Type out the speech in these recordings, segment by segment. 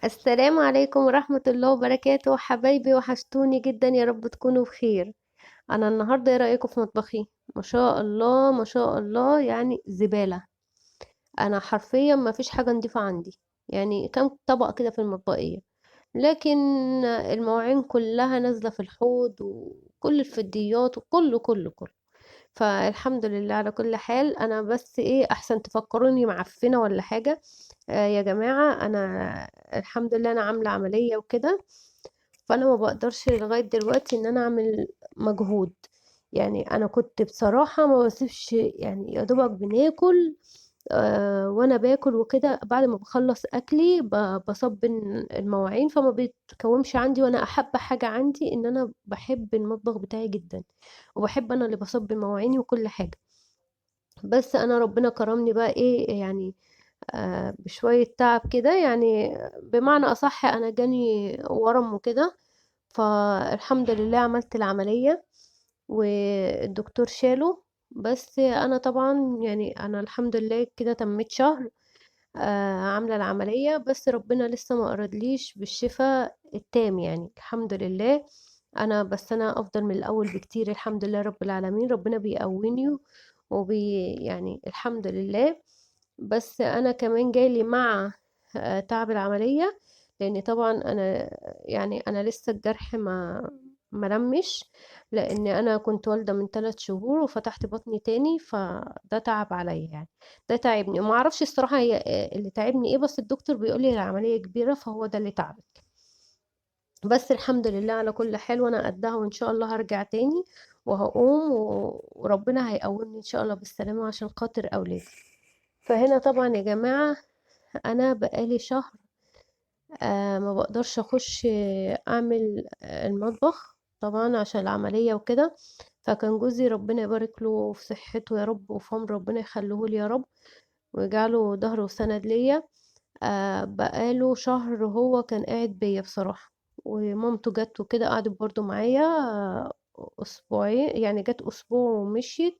السلام عليكم ورحمة الله وبركاته حبايبي، وحشتوني جدا، يا رب تكونوا بخير. انا النهارده ايه رأيكم في مطبخي؟ ما شاء الله ما شاء الله، يعني زبالة. انا حرفيا ما فيش حاجة نضيفة عندي، يعني كم طبق كده في المطبخية. لكن المواعين كلها نازلة في الحوض، وكل الفضيات وكله كله كله. فالحمد لله على كل حال. انا بس ايه، احسن تفكروني معفنة ولا حاجة. يا جماعة، انا الحمد لله انا عاملة عملية وكده. فانا ما بقدرش لغاية دلوقتي ان انا اعمل مجهود. يعني انا كنت بصراحة ما بسيبش، يعني يا دوبك بناكل. وانا باكل وكده، بعد ما بخلص اكلي بصب المواعين، فما بيتكومش عندي. وانا احب حاجة عندي ان انا بحب المطبخ بتاعي جدا، وبحب انا اللي بصب مواعيني وكل حاجة. بس انا ربنا كرمني بقى ايه يعني، بشوية تعب كده يعني. بمعنى اصح انا جاني ورم وكده. فالحمد لله عملت العملية، والدكتور شاله. بس انا طبعا يعني انا الحمد لله كده تميت شهر عاملة العملية، بس ربنا لسه ما أردليش بالشفاء التام، يعني الحمد لله. انا افضل من الاول بكتير، الحمد لله رب العالمين. ربنا بيقويني يعني الحمد لله. بس انا كمان جايلي مع تعب العملية. لان طبعا انا لسه الجرح ما لمش. لان انا كنت والدة من 3 شهور وفتحت بطني تاني، فده تعب عليا يعني. ده تعبني، وما اعرفش الصراحة هي اللي تعبني ايه، بس الدكتور بيقول لي العملية كبيرة، فهو ده اللي تعبك. بس الحمد لله على كل حال، وانا قدها، وان شاء الله هرجع تاني وهقوم وربنا هيقومني ان شاء الله بالسلامة عشان خاطر اولادي. فهنا طبعا يا جماعة، انا بقالي شهر ما بقدرش اخش اعمل المطبخ طبعا عشان العملية وكده. فكان جوزي ربنا يبارك له في صحته يا رب، وفي عمره ربنا يخليه لي يا رب، ويجعله ظهر وسند ليا. بقاله شهر هو كان قاعد بيا بصراحة. ومامته جت وكده قعدت برضو معايا اسبوعين، يعني جت اسبوع ومشيت.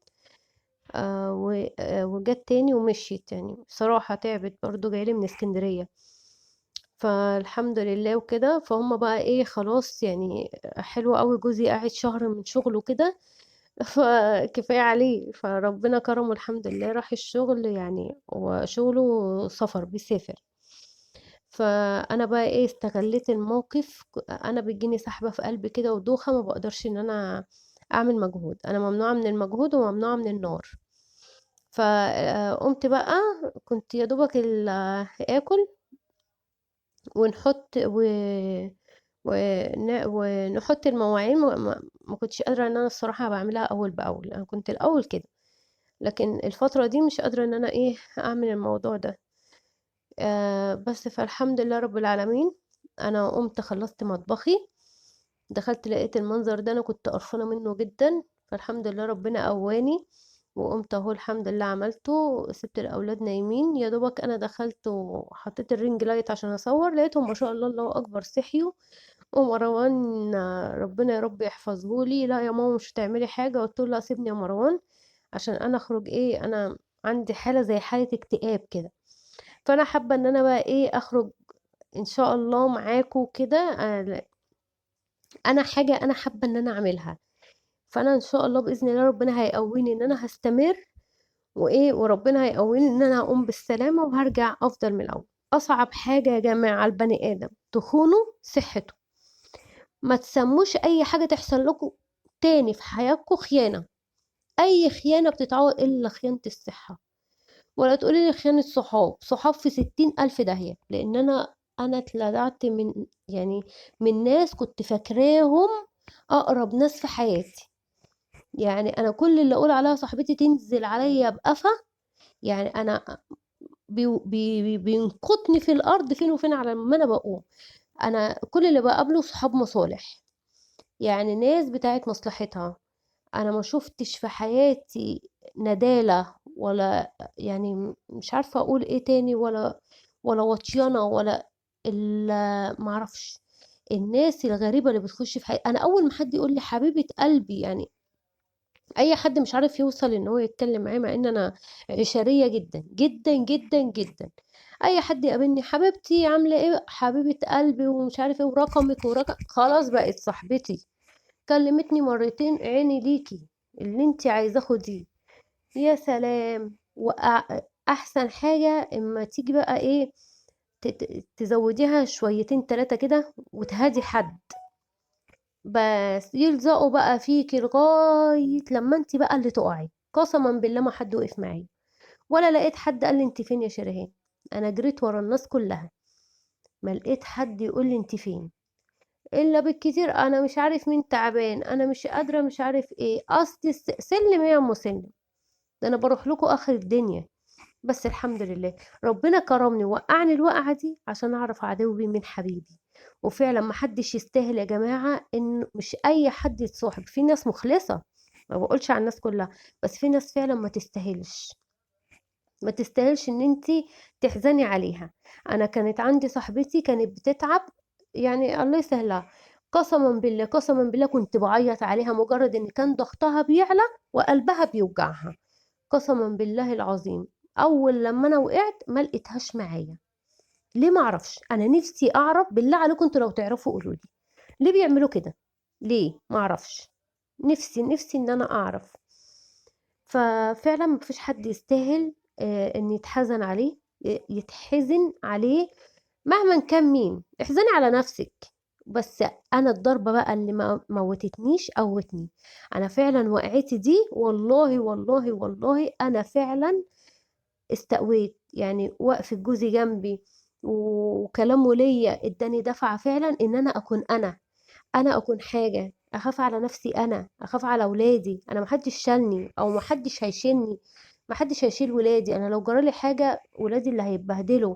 وجت تاني ومشيت، يعني بصراحة تعبت برضو، جايلي من اسكندرية. فالحمد لله وكده، فهم بقى ايه خلاص يعني. حلو قوي جوزي قاعد شهر من شغله كده. فكفاية عليه، فربنا كرمه الحمد لله، راح الشغل، يعني وشغله سفر بيسافر. فانا بقى ايه استغليت الموقف. انا بتجيني سحبة في قلبي كده ودوخة، ما بقدرش ان انا اعمل مجهود. انا ممنوعة من المجهود وممنوعة من النار. فقمت بقى، كنت يا دوبك اكل ونحط ونحط المواعين. ما كنتش قادرة ان انا الصراحة بعملها اول باول، انا كنت الاول كده. لكن الفترة دي مش قادرة ان انا ايه اعمل الموضوع ده. بس فالحمد لله رب العالمين. انا قمت خلصت مطبخي، دخلت لقيت المنظر ده، انا كنت قرفانة منه جدا. فالحمد لله ربنا قواني، وقمت اهو الحمد لله عملته. سبت الاولاد نايمين، يا دوبك انا دخلت وحطيت الرينج لايت عشان اصور، لقيتهم ما شاء الله الله اكبر صحيوا. ومروان ربنا يا رب يحفظه لي، لا يا ماما مش هتعملي حاجه. قلت له لا سيبني يا مروان، عشان انا اخرج ايه، انا عندي حاله زي حاله اكتئاب كده. فانا حابه ان انا بقى ايه اخرج ان شاء الله معاكم كده. انا حاجه انا حابه ان انا اعملها. فانا ان شاء الله باذن الله ربنا هيقويني ان انا هستمر، وايه وربنا هيقويني ان انا هقوم بالسلامه وهرجع افضل من الاول. اصعب حاجه يا جماعه على البني ادم تخونه صحته. ما تسموش اي حاجه تحصل لكم تاني في حياتكم خيانه. اي خيانه بتتعوض الا خيانه الصحه. ولا تقولي لي خيانه صحاب في 60 الف داهيه. لان انا اتلدعت من، يعني من ناس كنت فاكراهم اقرب ناس في حياتي. يعني انا كل اللي اقول عليها صاحبتي تنزل عليا بقفا. يعني انا بينقطني في الارض فين وفين على ما انا بقوم. انا كل اللي بقابله صحاب مصالح، يعني ناس بتاعت مصلحتها. انا ما شفتش في حياتي ندالة، ولا يعني مش عارفة اقول ايه تاني، ولا وطيانة، ولا معرفش. الناس الغريبة اللي بتخش في حياتي، انا اول ما حد يقول لي حبيبة قلبي، يعني اي حد مش عارف يوصل ان هو يتكلم معايا، مع ان انا عشرية جدا جدا جدا جدا. اي حد يقابلني حبيبتي عامله ايه حبيبه قلبي ومش عارف ايه ورقمك ورقم، خلاص بقت صاحبتي. كلمتني مرتين عيني ليكي، اللي انت عايزاه خديه. يا سلام. واحسن حاجه اما تيجي بقى ايه، تزوديها شويتين تلاتة كده وتهدي حد، بس يلزقوا بقى فيكي لغاية لما انت بقى اللي تقعي. قسما بالله ما حد وقف معايا، ولا لقيت حد قال لي انت فين يا شرهان. انا جريت ورا الناس كلها، ما لقيت حد يقول لي انت فين، الا بالكتير انا مش عارف مين تعبان، انا مش قادره مش عارف ايه، اصل سلم يا ام سلم. ده انا بروح لكم اخر الدنيا. بس الحمد لله ربنا كرمني وقعني الوقعة دي عشان اعرف عدوي من حبيبي. وفعلا ما حدش يستاهل يا جماعة، ان مش اي حد يتصاحب، في ناس مخلصة، ما بقولش على الناس كلها، بس في ناس فعلا ما تستاهلش، ما تستاهلش ان انتي تحزني عليها. انا كانت عندي صاحبتي كانت بتتعب، يعني الله يسهلها، قسما بالله قسما بالله كنت بعيط عليها مجرد ان كان ضغطها بيعلى وقلبها بيوجعها. قسما بالله العظيم اول لما انا وقعت ما لقيتهاش معايا. ليه؟ ما اعرفش، انا نفسي اعرف، بالله عليكم انتوا لو تعرفوا قولوا لي ليه بيعملوا كده، ليه؟ ما اعرفش. نفسي ان انا اعرف. ففعلا مفيش حد يستاهل ان يتحزن عليه، يتحزن عليه مهما كان مين. احزني على نفسك بس. انا الضربة بقى اللي ما موتتنيش قوتني. انا فعلا وقعتي دي والله والله والله انا فعلا استقويت، يعني وقف جوزي جنبي وكلامه ليا اداني دفعة فعلا ان انا اكون انا اكون حاجة، اخاف على نفسي، انا اخاف على ولادي، انا محدش شالني او محدش هيشيلني، محدش هيشيل ولادي، انا لو جرالي حاجة ولادي اللي هيتبهدلوا.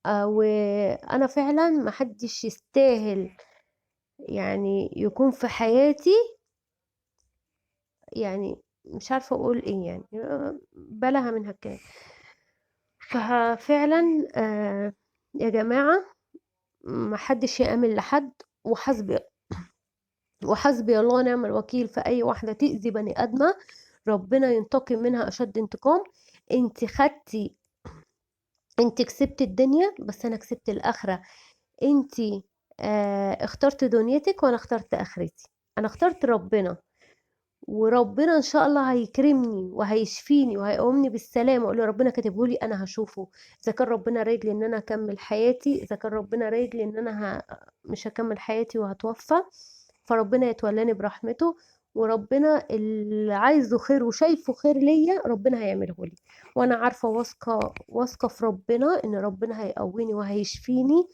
وانا فعلا محدش يستاهل يعني يكون في حياتي، يعني مش عارفة اقول ايه يعني، بلاها من هالكلام. ففعلا يا جماعة محدش يأمن لحد، وحسبي وحسبي الله ونعم الوكيل في اي واحدة تأذي بني ادمة، ربنا ينتقم منها اشد انتقام. انت خدتي، انت كسبت الدنيا بس انا كسبت الاخرة. انت اخترت دنيتك وانا اخترت اخرتي، انا اخترت ربنا، وربنا ان شاء الله هيكرمني وهيشفيني وهيقومني بالسلامه، اقول له ربنا كاتبه لي انا هشوفه. اذا كان ربنا رايد لي ان انا اكمل حياتي، اذا كان ربنا رايد لي ان انا مش هكمل حياتي وهتوفى، فربنا يتولاني برحمته. وربنا اللي عايزه خير وشايفه خير ليا ربنا هيعمله لي. وانا عارفه واثقه واثقه في ربنا ان ربنا هيقويني وهيشفيني،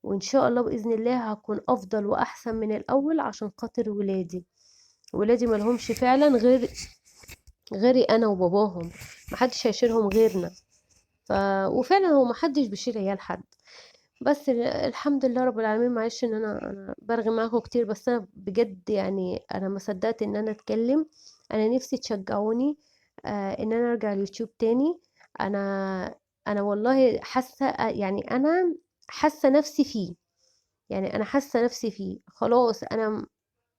وان شاء الله باذن الله هكون افضل واحسن من الاول عشان خاطر ولادي. ولادي ملهمش فعلا غيري انا وباباهم، محدش هيشيلهم غيرنا. ف... وفعلا هو محدش بيشيل عيال حد. بس الحمد لله رب العالمين. معلش ان انا برغي معاكم كتير، بس انا بجد يعني انا ما صدقت ان انا اتكلم. انا نفسي تشجعوني ان انا ارجع اليوتيوب تاني. انا والله حاسه، يعني انا حاسه نفسي فيه، يعني انا حاسه نفسي فيه خلاص. انا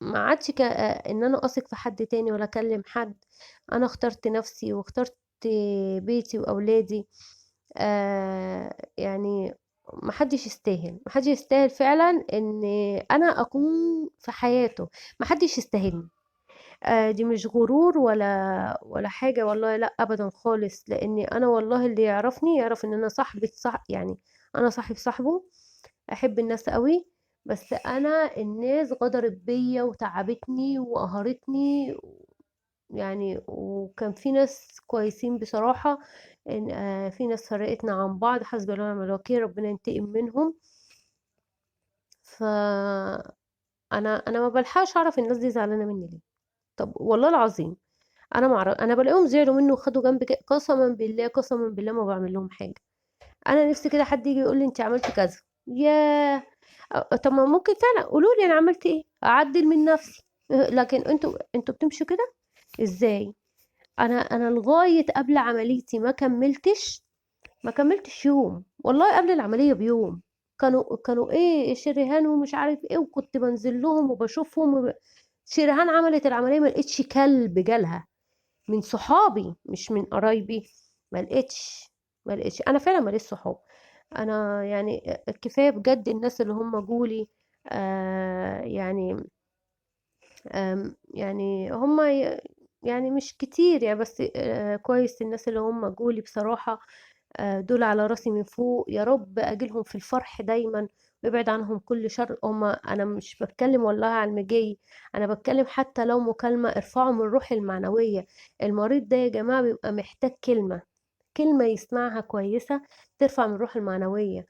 ما عادش ان انا اثق في حد تاني ولا اكلم حد. انا اخترت نفسي واخترت بيتي واولادي. يعني محدش يستاهل، محدش يستاهل فعلا ان انا اكون في حياته، محدش يستاهلني. دي مش غرور ولا حاجة، والله لا ابدا خالص، لاني انا والله اللي يعرفني يعرف ان انا صاحبة يعني انا صاحبه، احب الناس قوي. بس انا الناس غدرت بيا وتعبتني وقهرتني، يعني وكان في ناس كويسين بصراحة. إن في ناس فرقتنا عن بعض، حسبي الله ونعم الوكيل، ربنا ينتقم منهم. ف انا ما بلحقش اعرف الناس دي زعلانة مني ليه. طب والله العظيم انا ما اعرف، انا بلاقيهم زعلوا مني وخدوا جنب كده، قسما بالله قسما بالله ما بعمل لهم حاجة. انا نفسي كده حد يجي يقول لي انت عملتي كذا، ياه. طب ما ممكن فعلا قولوا لي انا عملت ايه اعدل من نفسي. لكن انتوا بتمشوا كده ازاي؟ انا لغايه قبل عمليتي ما كملتش يوم، والله قبل العمليه بيوم كانوا ايه شريهان ومش عارف ايه، وكنت بنزل لهم وبشوفهم شريهان عملت العمليه ما لقيتش كلب جالها من صحابي مش من قرايبي، ما لقيتش ما لقيتش، انا فعلا ماليش صحاب. انا يعني كفايه بجد الناس اللي هم جولي. يعني يعني هم يعني مش كتير يعني، بس كويس الناس اللي هم جولي بصراحه. دول على راسي من فوق، يا رب اجيلهم في الفرح دايما ويبعد عنهم كل شر. هما انا مش بتكلم والله على المجي، انا بتكلم حتى لو مكالمة ارفعوا من الروح المعنوية. المريض ده يا جماعة بيبقى محتاج كلمة، كلمة يسمعها كويسة ترفع من الروح المعنوية.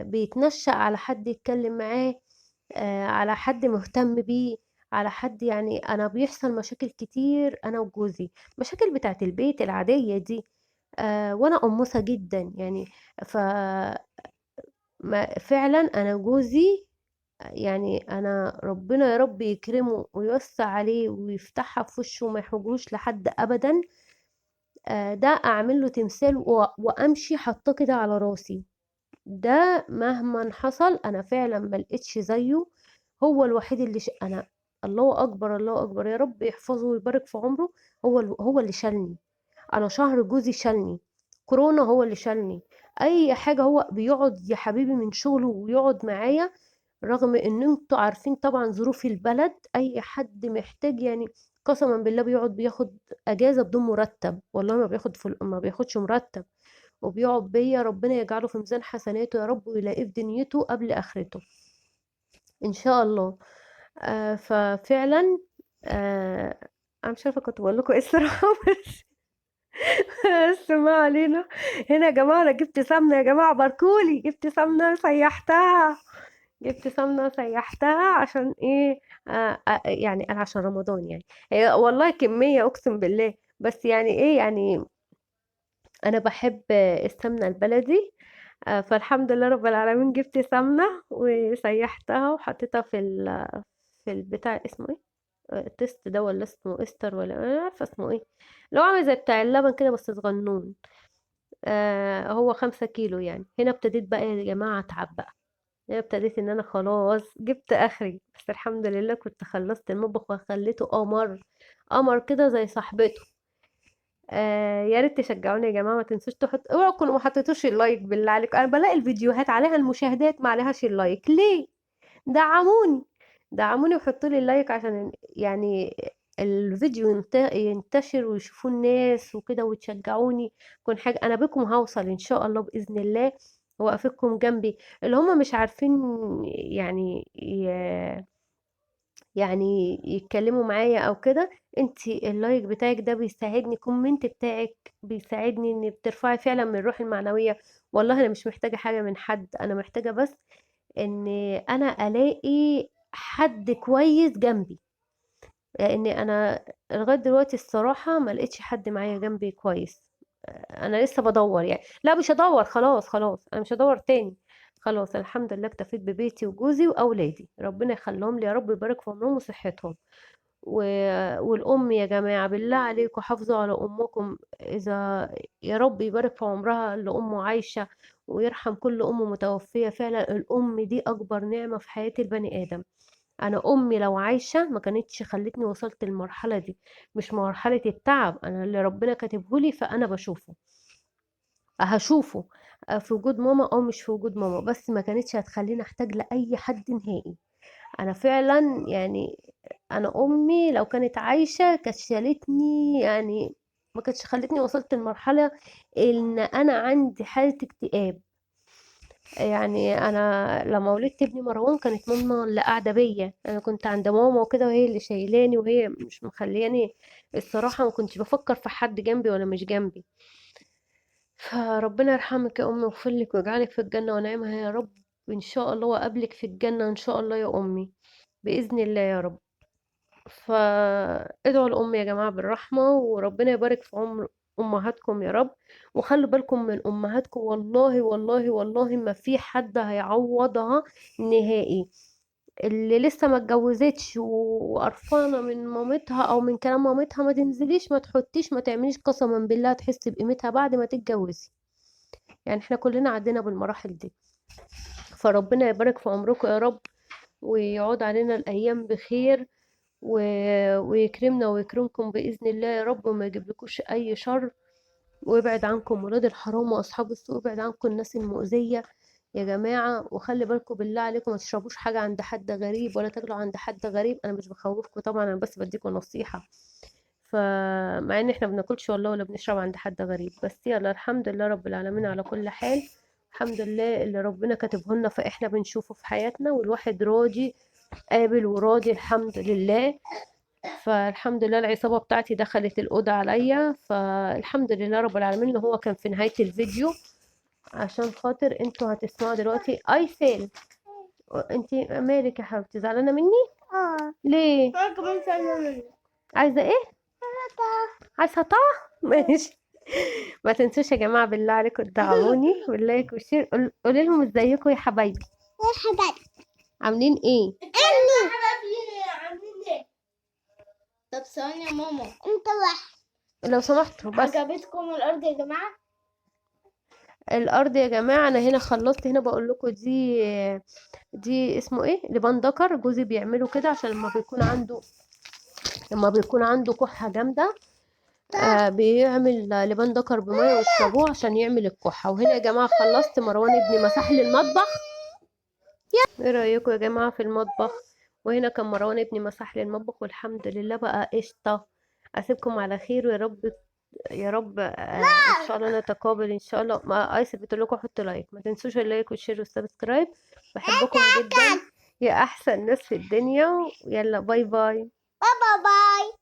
بيتنشأ على حد يتكلم معاه، على حد مهتم بيه، على حد. يعني انا بيحصل مشاكل كتير انا وجوزي، مشاكل بتاعت البيت العادية دي. وانا قموصة جدا يعني. ف فعلا انا جوزي، يعني انا ربنا يا رب يكرمه ويوسع عليه ويفتحها في وشه وما يحوجوش لحد ابدا. ده اعمل له تمثال وامشي حاطاه كده على راسي. ده مهما حصل انا فعلا ما لقيتش زيه. هو الوحيد اللي انا، الله اكبر الله اكبر، يا رب يحفظه ويبارك في عمره. هو اللي شالني. انا شهر جوزي شالني، كورونا هو اللي شالني، اي حاجه هو بيقعد يا حبيبي من شغله ويقعد معايا. رغم ان انتوا عارفين طبعا ظروف البلد، اي حد محتاج يعني قسما بالله بيقعد بياخد اجازه بدون مرتب، والله ما بياخدش مرتب، وبيقعد بيا. ربنا يجعله في ميزان حسناته يا رب ويلاقيه في دنيته قبل اخرته ان شاء الله. ففعلا انا مش عارفه كنت بقول لكم ايه الصراحه بس. بس ما علينا. هنا يا جماعه انا جبت سمنه، يا جماعه باركولي، جبت سمنه سيحتها. جبت سمنه سيحتها عشان ايه؟ يعني انا عشان رمضان يعني. هي والله كميه اقسم بالله، بس يعني ايه يعني، انا بحب السمنه البلدي. فالحمد لله رب العالمين جبت سمنه وسيحتها وحطيتها في البتاع اسمه ايه، التست ده ولا اسمه استر ولا انا عارفه اسمه ايه، لو عامل زي بتاع اللبن كده بس صغنون. هو 5 كيلو يعني. هنا ابتديت بقى يا جماعه اتعب بقى. هنا ابتديت ان انا خلاص جبت اخري، بس الحمد لله كنت خلصت المطبخ وخليته قمر، قمر كده زي صاحبته. يا ريت تشجعوني يا جماعه، ما تنسوش اوعوا تكونوا ما حطيتوش اللايك بالله عليكم. انا بلاقي الفيديوهات عليها المشاهدات ما عليهاش اللايك ليه؟ دعموني، دعموني وحطوا لي اللايك عشان يعني الفيديو ينتشر ويشوفوا الناس وكده وتشجعوني. كون حاجه انا بكم هوصل ان شاء الله باذن الله، واقفكم جنبي. اللي هم مش عارفين يعني يعني يتكلموا معايا او كده، انتي اللايك بتاعك ده بيساعدني، كومنت بتاعك بيساعدني ان بترفعي فعلا من الروح المعنوية. والله انا مش محتاجة حاجة من حد، انا محتاجة بس ان انا الاقي حد كويس جنبي. لان انا لغاية دلوقتي الصراحة ما لقيتش حد معايا جنبي كويس. انا لسه بدور يعني، لا مش هدور، خلاص خلاص انا مش هدور تاني. خلاص الحمد لله اكتفيت ببيتي وجوزي واولادي، ربنا يخليهم لي يا رب، يبارك في عمرهم وصحتهم. و... والأم يا جماعة بالله عليكم حافظوا على أمكم. إذا يا رب يبارك في عمرها اللي أمه عايشة، ويرحم كل أم متوفية. فعلا الأم دي أكبر نعمة في حياة البني آدم. أنا أمي لو عايشة ما كانتش خلتني وصلت المرحلة دي. مش مرحلة التعب، أنا اللي ربنا كاتبهولي فأنا بشوفه، هشوفه في وجود ماما أو مش في وجود ماما، بس ما كانتش هتخليني أحتاج لأي حد نهائي. انا فعلا يعني، انا امي لو كانت عايشه كانت شالتني يعني، ما كانتش خلتني وصلت لمرحله ان انا عندي حاله اكتئاب. يعني انا لما ولدت ابني مروان كانت ماما اللي قاعده بيا، انا كنت عند ماما وكده وهي اللي شايلاني وهي مش مخلياني. الصراحه ما كنتش بفكر في حد جنبي ولا مش جنبي. فربنا يرحمك يا امي ويغفر لك ويجعلك في الجنه ونعيمها يا رب، ان شاء الله وقابلك في الجنه ان شاء الله يا امي، باذن الله يا رب. فادعوا الأم يا جماعة بالرحمة، وربنا يبارك في عمر أمهاتكم يا رب. وخلوا بالكم من أمهاتكم، والله والله والله ما في حد هيعوضها نهائي. اللي لسه ما اتجوزتش وقرفانة من مامتها أو من كلام مامتها، ما تنزليش، ما تحطيش، ما تعمليش، قسما بالله تحسي بقيمتها بعد ما تتجوزي. يعني احنا كلنا عدينا بالمراحل دي. فربنا يبارك في عمركم يا رب، ويعود علينا الأيام بخير، و... ويكرمنا ويكرمكم بإذن الله يا رب، وما يجيبلكوش أي شر. وابعد عنكم ولاد الحرام واصحاب السوء، وابعد عنكم الناس المؤذية يا جماعة. وخلي بالكم بالله عليكم ما تشربوش حاجة عند حد غريب ولا تاكلوا عند حد غريب. انا مش بخوفكم طبعا، انا بس بديكم نصيحة. فمع ان احنا بناكلش والله ولا بنشرب عند حد غريب، بس يلا الحمد لله رب العالمين على كل حال. الحمد لله اللي ربنا كاتبه لنا فاحنا بنشوفه في حياتنا، والواحد راضي قابل وراضي الحمد لله. فالحمد لله العصابة بتاعتي دخلت الأوضة عليا، فالحمد لله رب العالمين. اللي هو كان في نهاية الفيديو عشان خاطر انتوا هتسمعوا دلوقتي ايسل. انتي مالك يا حبيبتي، زعلانة مني؟ ليه؟ انا كمان سنة منك. عايزة ايه؟ عايزة طه؟ ماشي. ما تنسوش يا جماعة بالله عليكم تدعموني باللايك والشير. قولي لهم ازيكم يا حبايبي، مرحبا. عاملين ايه؟ حبايبي عاملين ايه؟ طب ثواني يا ماما، انت واحد. لو سمحتوا بس. عجبتكم الارض يا جماعة؟ الارض يا جماعة انا هنا خلصت. هنا بقول لكم دي اسمه ايه، لبان دكر. جوزي بيعمله كده عشان لما بيكون عنده كحة جامدة. بيعمل لبان دكر بمية ويشربوه عشان يعمل الكحة. وهنا يا جماعة خلصت. مروان ابني مسح لي المطبخ. ايه رأيكم يا جماعة في المطبخ؟ وهنا كان مروان ابني مسح لي المطبخ والحمد لله بقى قشطة. اسيبكم على خير ويا رب. يا رب ان شاء الله نتقابل ان شاء الله. ما ايسر بتقول لكم حطوا لايك، ما تنسوش اللايك والشير والسبسكرايب. بحبكم جدا يا احسن ناس في الدنيا. يلا باي باي. بابا باي.